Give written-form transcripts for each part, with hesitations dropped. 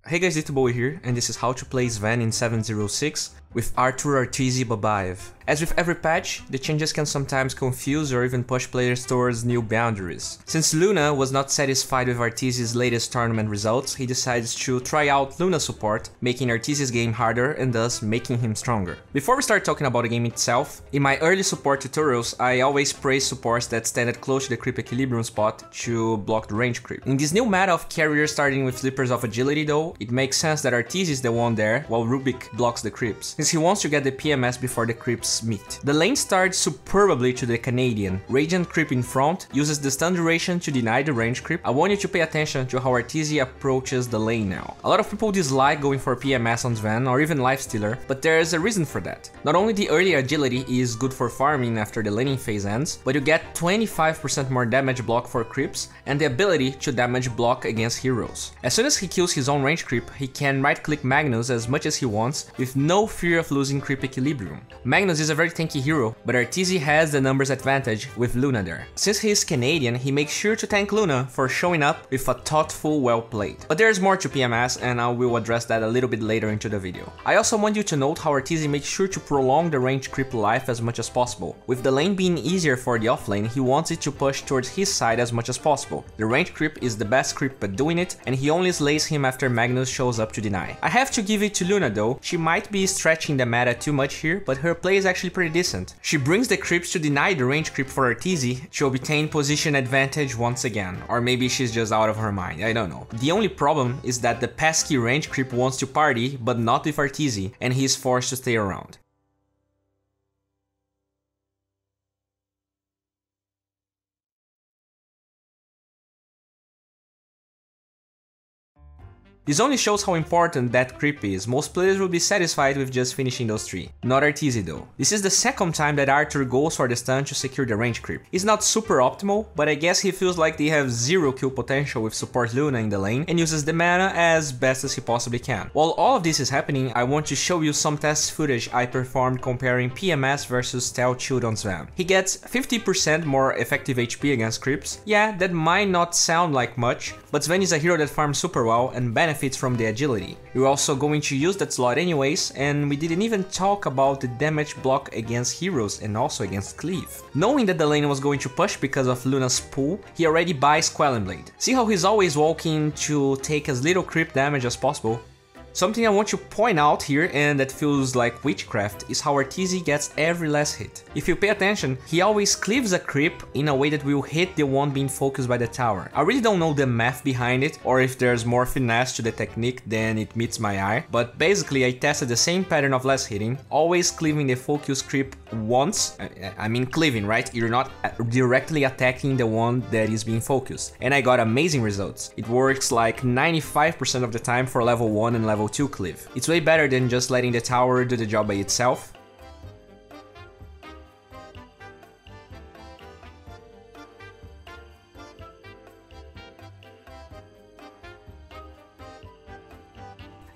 Hey guys, D.Bowie here, and this is how to play Sven in 7.06 with R2-Arteezy Babaev. As with every patch, the changes can sometimes confuse or even push players towards new boundaries. Since Luna was not satisfied with Arteezy's latest tournament results, he decides to try out Luna support, making Arteezy's game harder and thus making him stronger. Before we start talking about the game itself, in my early support tutorials, I always praise supports that stand close to the creep equilibrium spot to block the range creep. In this new meta of carriers starting with Slippers of Agility though, it makes sense that Arteezy is the one there while RUBICK blocks the creeps, since he wants to get the PMS before the creeps meet. The lane starts superbly to the Canadian. Radiant creep in front uses the stun duration to deny the range creep. I want you to pay attention to how Arteezy approaches the lane now. A lot of people dislike going for PMS on Sven or even lifestealer, but there's a reason for that. Not only the early agility is good for farming after the laning phase ends, but you get 25% more damage block for creeps and the ability to damage block against heroes. As soon as he kills his own range creep, he can right click Magnus as much as he wants with no fear of losing creep equilibrium. Magnus is a very tanky hero, but Arteezy has the numbers advantage with Luna there. Since he is Canadian, he makes sure to tank Luna for showing up with a thoughtful well played. But there's more to PMS and I will address that a little bit later into the video. I also want you to note how Arteezy makes sure to prolong the range creep life as much as possible. With the lane being easier for the offlane, he wants it to push towards his side as much as possible. The range creep is the best creep at doing it, and he only slays him after Magnus shows up to deny. I have to give it to Luna though. She might be stretching the meta too much here, but her play is actually pretty decent. She brings the creeps to deny the range creep for Arteezy to obtain position advantage once again, or maybe she's just out of her mind, I don't know. The only problem is that the pesky range creep wants to party, but not with Arteezy, and he is forced to stay around. This only shows how important that creep is. Most players will be satisfied with just finishing those three. Not Arteezy though. This is the second time that Arthur goes for the stun to secure the range creep. It's not super optimal, but I guess he feels like they have zero kill potential with support Luna in the lane and uses the mana as best as he possibly can. While all of this is happening, I want to show you some test footage I performed comparing PMS versus Stealth Shield on Sven. He gets 50% more effective HP against creeps. Yeah, that might not sound like much, but Sven is a hero that farms super well and benefits from the agility. We're also going to use that slot anyways, and we didn't even talk about the damage block against heroes and also against cleave. Knowing that the lane was going to push because of Luna's pull, he already buys Quelling Blade. See how he's always walking to take as little creep damage as possible? Something I want to point out here, and that feels like witchcraft, is how Arteezy gets every last hit. If you pay attention, he always cleaves a creep in a way that will hit the one being focused by the tower. I really don't know the math behind it, or if there's more finesse to the technique than it meets my eye, but basically I tested the same pattern of last hitting, always cleaving the focus creep once. I mean cleaving, right? You're not directly attacking the one that is being focused. And I got amazing results. It works like 95% of the time for level 1 and level 2 cleave. It's way better than just letting the tower do the job by itself.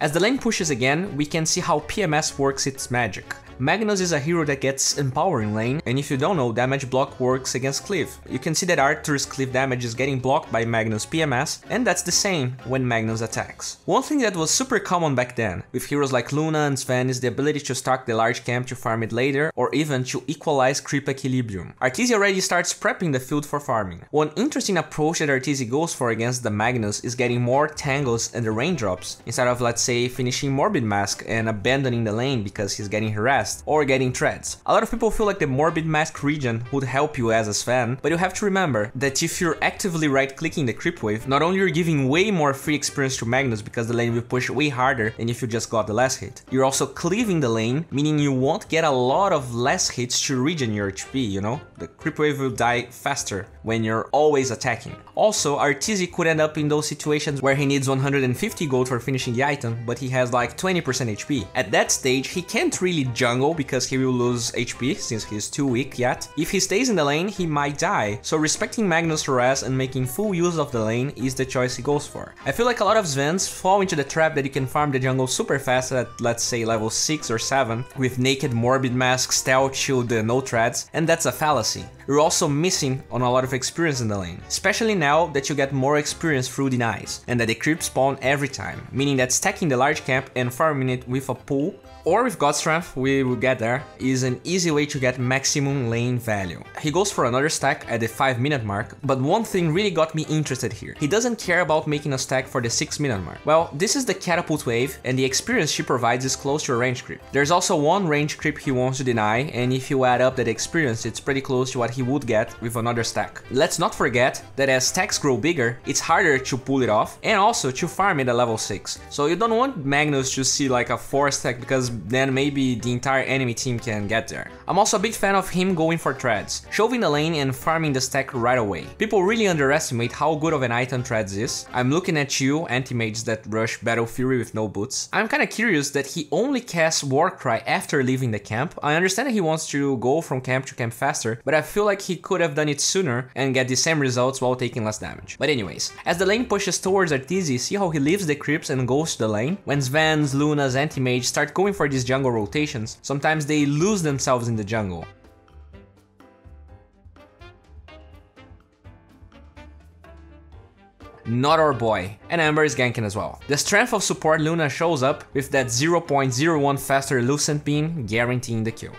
As the lane pushes again, we can see how PMS works its magic. Magnus is a hero that gets empowering lane, and if you don't know, damage block works against cleave. You can see that Arthur's cleave damage is getting blocked by Magnus' PMS, and that's the same when Magnus attacks. One thing that was super common back then, with heroes like Luna and Sven, is the ability to stack the large camp to farm it later, or even to equalize creep equilibrium. Arteezy already starts prepping the field for farming. One interesting approach that Arteezy goes for against the Magnus is getting more tangles and the raindrops, instead of, let's say, finishing Morbid Mask and abandoning the lane because he's getting harassed or getting treads. A lot of people feel like the Morbid Mask region would help you as a Sven, but you have to remember that if you're actively right-clicking the creep wave, not only you're giving way more free experience to Magnus because the lane will push way harder than if you just got the last hit, you're also cleaving the lane, meaning you won't get a lot of less hits to regen your HP, you know? The creep wave will die faster when you're always attacking. Also, Arteezy could end up in those situations where he needs 150 gold for finishing the item, but he has like 20% HP. At that stage, he can't really junk jungle because he will lose HP since he's too weak yet. If he stays in the lane, he might die, so respecting Magnus' harass and making full use of the lane is the choice he goes for. I feel like a lot of Svens fall into the trap that you can farm the jungle super fast at, let's say, level 6 or 7 with Naked, Morbid Mask, Stealth, Shield, no threads, and that's a fallacy. You're also missing on a lot of experience in the lane, especially now that you get more experience through denies, and that the creeps spawn every time, meaning that stacking the large camp and farming it with a pull or with God Strength, we will get there, is an easy way to get maximum lane value. He goes for another stack at the 5-minute mark, but one thing really got me interested here. He doesn't care about making a stack for the 6-minute mark. Well, this is the Catapult wave, and the experience she provides is close to a range creep. There's also one range creep he wants to deny, and if you add up that experience, it's pretty close to what he would get with another stack. Let's not forget that as stacks grow bigger, it's harder to pull it off, and also to farm it at level 6. So you don't want Magnus to see like a 4 stack, because then maybe the entire enemy team can get there. I'm also a big fan of him going for threads, shoving the lane and farming the stack right away. People really underestimate how good of an item threads is. I'm looking at you, anti-mages that rush Battle Fury with no boots. I'm kinda curious that he only casts Warcry after leaving the camp. I understand that he wants to go from camp to camp faster, but I feel like he could have done it sooner and get the same results while taking less damage. But anyways, as the lane pushes towards Arteezy, see how he leaves the creeps and goes to the lane? When Sven's, Luna's, anti-mage start going for these jungle rotations, sometimes they lose themselves in the jungle. Not our boy, and Amber is ganking as well. The strength of support Luna shows up with that 0.01 faster Lucent Beam guaranteeing the kill.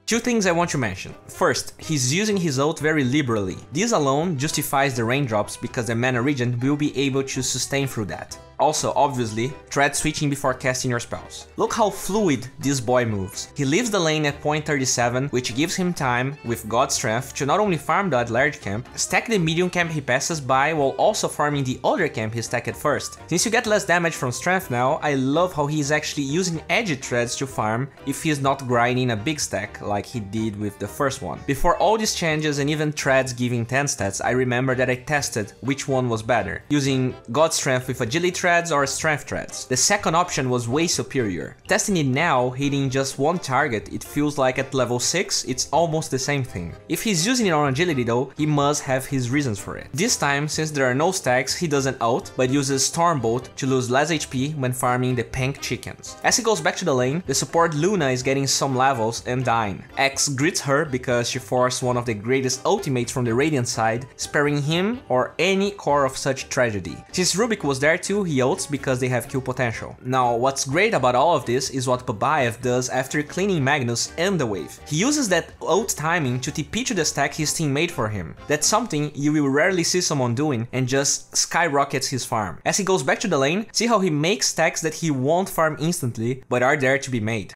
Two things I want to mention. First, he's using his ult very liberally. This alone justifies the raindrops because the mana regen will be able to sustain through that. Also, obviously, thread switching before casting your spells. Look how fluid this boy moves. He leaves the lane at point 37, which gives him time, with God Strength, to not only farm that large camp, stack the medium camp he passes by while also farming the other camp he stacked first. Since you get less damage from Strength now, I love how he is actually using edge threads to farm if he is not grinding a big stack like he did with the first one. Before all these changes and even threads giving 10 stats, I remember that I tested which one was better, using God Strength with agility threads or strength threads. The second option was way superior. Testing it now, hitting just one target, it feels like at level 6, it's almost the same thing. If he's using it on agility though, he must have his reasons for it. This time, since there are no stacks, he doesn't ult, but uses Stormbolt to lose less HP when farming the pink chickens. As he goes back to the lane, the support Luna is getting some levels and dying. X greets her because she forced one of the greatest ultimates from the Radiant side, sparing him or any core of such tragedy. Since RUBICK was there too, he ults because they have kill potential. Now, what's great about all of this is what Babaev does after cleaning Magnus and the wave. He uses that ult timing to TP to the stack his team made for him. That's something you will rarely see someone doing and just skyrockets his farm. As he goes back to the lane, see how he makes stacks that he won't farm instantly, but are there to be made.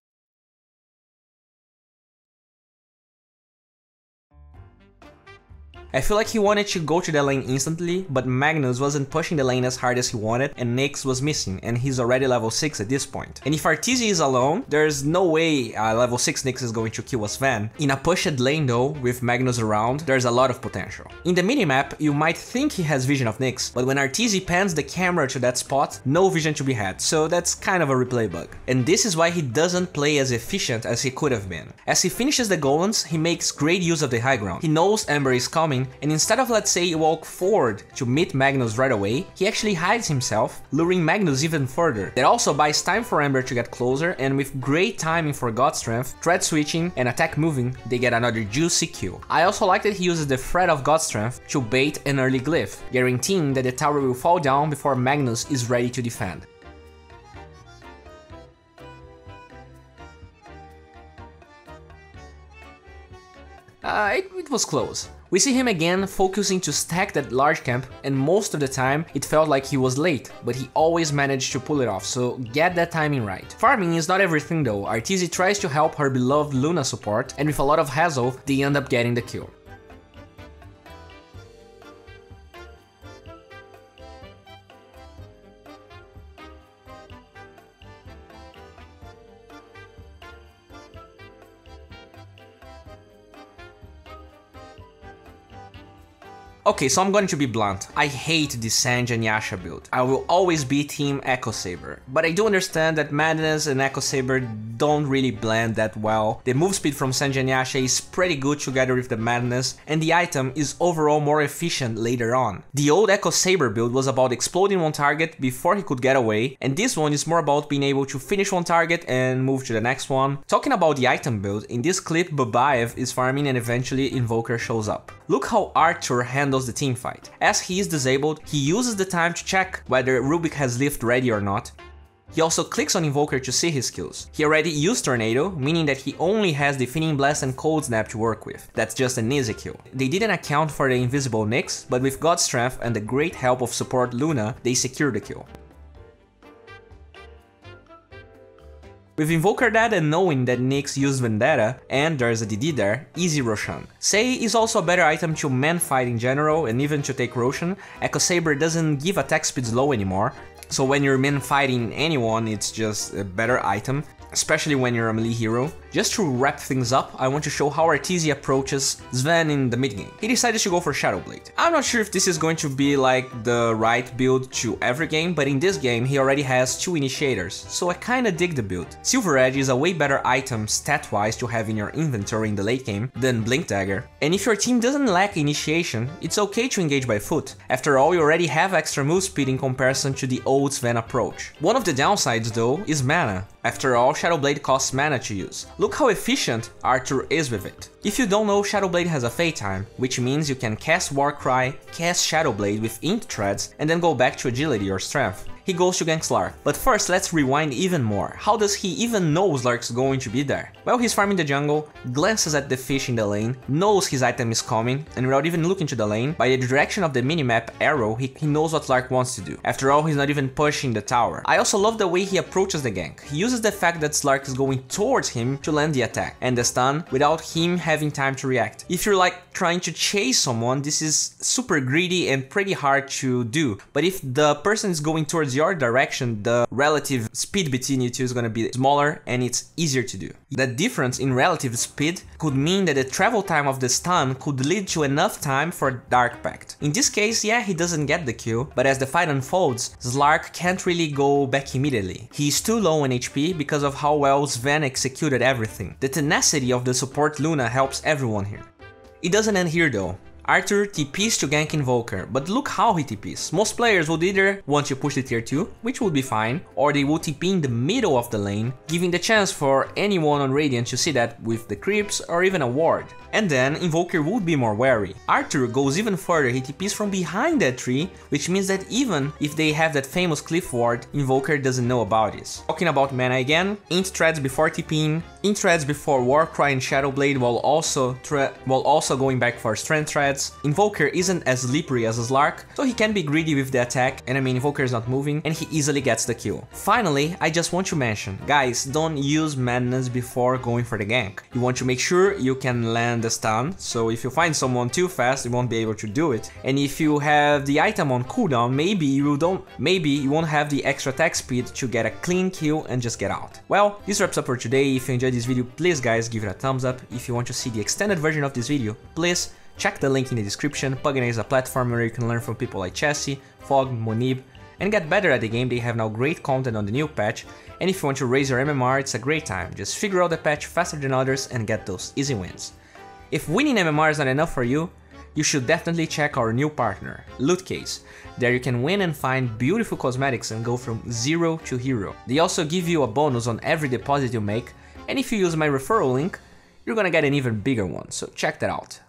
I feel like he wanted to go to the lane instantly, but Magnus wasn't pushing the lane as hard as he wanted, and Nyx was missing, and he's already level 6 at this point. And if Arteezy is alone, there's no way level 6 Nyx is going to kill a Sven. In a pushed lane though, with Magnus around, there's a lot of potential. In the minimap, you might think he has vision of Nyx, but when Arteezy pans the camera to that spot, no vision to be had, so that's kind of a replay bug. And this is why he doesn't play as efficient as he could have been. As he finishes the golems, he makes great use of the high ground. He knows Amber is coming, and instead of, let's say, walk forward to meet Magnus right away, he actually hides himself, luring Magnus even further. That also buys time for Amber to get closer, and with great timing for God Strength, thread switching, and attack moving, they get another juicy kill. I also like that he uses the thread of God Strength to bait an early glyph, guaranteeing that the tower will fall down before Magnus is ready to defend. It was close. We see him again focusing to stack that large camp, and most of the time it felt like he was late, but he always managed to pull it off, so get that timing right. Farming is not everything though. Arteezy tries to help her beloved Luna support, and with a lot of hassle, they end up getting the kill. Okay, so I'm going to be blunt. I hate the Sange and Yasha build. I will always be team Echo Saber. But I do understand that Madness and Echo Saber don't really blend that well. The move speed from Sange and Yasha is pretty good together with the Madness, and the item is overall more efficient later on. The old Echo Saber build was about exploding one target before he could get away, and this one is more about being able to finish one target and move to the next one. Talking about the item build, in this clip Babaev is farming and eventually Invoker shows up. Look how Arthur handles the teamfight. As he is disabled, he uses the time to check whether Rubik has lift ready or not. He also clicks on Invoker to see his skills. He already used Tornado, meaning that he only has Deafening Blast and Cold Snap to work with. That's just an easy kill. They didn't account for the invisible Nyx, but with God's strength and the great help of support Luna, they secured the kill. With Invoker dead and knowing that Nyx used Vendetta, and there's a DD there, easy Roshan. Sei is also a better item to man fight in general, and even to take Roshan. Echo Saber doesn't give attack speeds low anymore, so when you're man fighting anyone, it's just a better item, especially when you're a melee hero. Just to wrap things up, I want to show how Arteezy approaches Sven in the mid game. He decided to go for Shadow Blade. I'm not sure if this is going to be like the right build to every game, but in this game he already has 2 initiators, so I kinda dig the build. Silver Edge is a way better item stat-wise to have in your inventory in the late game than Blink Dagger. And if your team doesn't lack initiation, it's okay to engage by foot. After all, you already have extra move speed in comparison to the old Sven approach. One of the downsides though is mana. After all, Shadow Blade costs mana to use. Look how efficient Arthur is with it. If you don't know, Shadow Blade has a fade time, which means you can cast Warcry, cast Shadow Blade with Ink Threads, and then go back to agility or strength. He goes to gank Slark. But first, let's rewind even more. How does he even know Slark's going to be there? Well, he's farming the jungle, glances at the fish in the lane, knows his item is coming, and without even looking to the lane, by the direction of the minimap arrow, he knows what Slark wants to do. After all, he's not even pushing the tower. I also love the way he approaches the gank. He uses the fact that Slark is going towards him to land the attack and the stun without him having time to react. If you're like trying to chase someone, this is super greedy and pretty hard to do. But if the person is going towards your direction, the relative speed between you two is gonna be smaller and it's easier to do. The difference in relative speed could mean that the travel time of the stun could lead to enough time for Dark Pact. In this case, yeah, he doesn't get the kill, but as the fight unfolds, Slark can't really go back immediately. He's too low in HP because of how well Sven executed everything. The tenacity of the support Luna helps everyone here. It doesn't end here though. Arthur TPs to gank Invoker, but look how he TPs. Most players would either want to push the tier 2, which would be fine, or they would TP in the middle of the lane, giving the chance for anyone on Radiant to see that with the creeps or even a ward. And then Invoker would be more wary. Arthur goes even further, he TPs from behind that tree, which means that even if they have that famous cliff ward, Invoker doesn't know about this. Talking about mana again, Int Threads before TPing, Int Threads before Warcry and Shadow Blade while also going back for Strength Threads. Invoker isn't as slippery as a Slark, so he can be greedy with the attack, and I mean Invoker is not moving, and he easily gets the kill. Finally, I just want to mention, guys, don't use Madness before going for the gank. You want to make sure you can land the stun, so if you find someone too fast, you won't be able to do it. And if you have the item on cooldown, maybe you won't have the extra attack speed to get a clean kill and just get out. Well, this wraps up for today. If you enjoyed this video, please guys, give it a thumbs up. If you want to see the extended version of this video, please check the link in the description. Pugina is a platform where you can learn from people like Chessie, Fog, Monib, and get better at the game. They have now great content on the new patch, and if you want to raise your MMR, it's a great time. Just figure out the patch faster than others and get those easy wins. If winning MMR is not enough for you, you should definitely check our new partner, Lootcase. There you can win and find beautiful cosmetics and go from 0 to hero. They also give you a bonus on every deposit you make, and if you use my referral link, you're gonna get an even bigger one, so check that out.